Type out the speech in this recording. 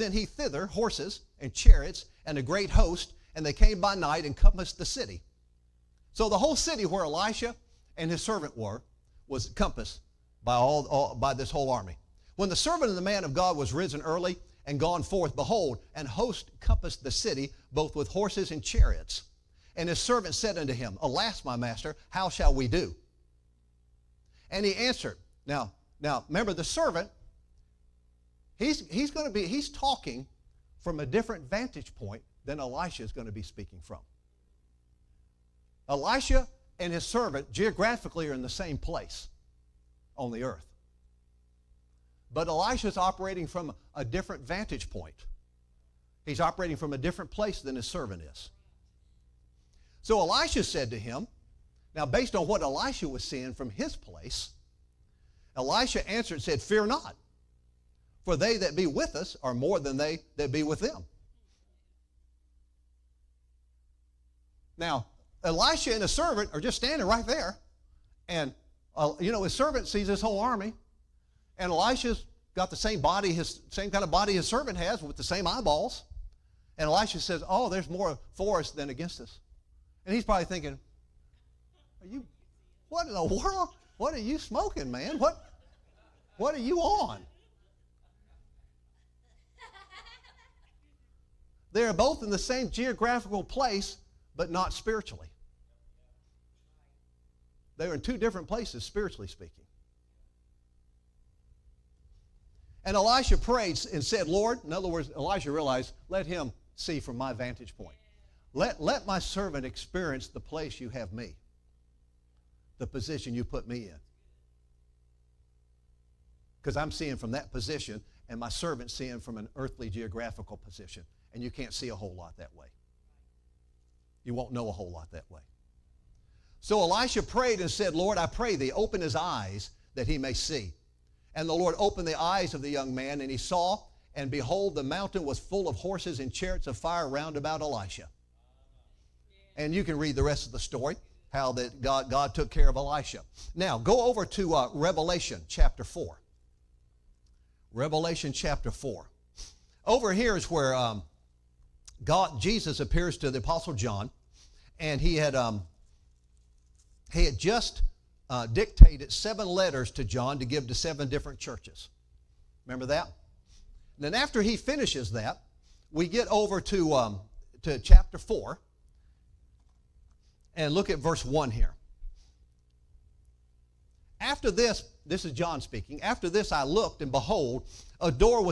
then he thither horses and chariots and a great host, and they came by night and compassed the city. So the whole city where Elisha and his servant were was compassed by this whole army. When the servant of the man of God was risen early and gone forth, behold, an host compassed the city, both with horses and chariots. And his servant said unto him, Alas, my master, how shall we do? And he answered. Now remember, the servant, he's talking from a different vantage point than Elisha is going to be speaking from. Elisha and his servant geographically are in the same place on the earth. But Elisha is operating from a different vantage point. He's operating from a different place than his servant is. So Elisha said to him, now based on what Elisha was seeing from his place, Elisha answered and said, Fear not, for they that be with us are more than they that be with them. Now, Elisha and his servant are just standing right there. And, his servant sees this whole army. And Elisha's got the same kind of body his servant has with the same eyeballs. And Elisha says, oh, there's more for us than against us. And he's probably thinking, what in the world? What are you smoking, man? What are you on? They're both in the same geographical place, but not spiritually. They're in two different places, spiritually speaking. And Elisha prayed and said, Lord, in other words, Elisha realized, let him see from my vantage point. Let my servant experience the place you have me, the position you put me in. Because I'm seeing from that position, and my servant's seeing from an earthly geographical position. And you can't see a whole lot that way. You won't know a whole lot that way. So Elisha prayed and said, Lord, I pray thee, open his eyes that he may see. And the Lord opened the eyes of the young man, and he saw, and behold, the mountain was full of horses and chariots of fire round about Elisha. And you can read the rest of the story, how that God took care of Elisha. Now, go over to Revelation chapter 4. Revelation chapter 4. Over here is where Jesus appears to the Apostle John, and he had just dictated 7 letters to John to give to 7 different churches. Remember that? And then after he finishes that, we get over to chapter 4 and look at verse 1 here. After this is John speaking, after this I looked, and behold, a door was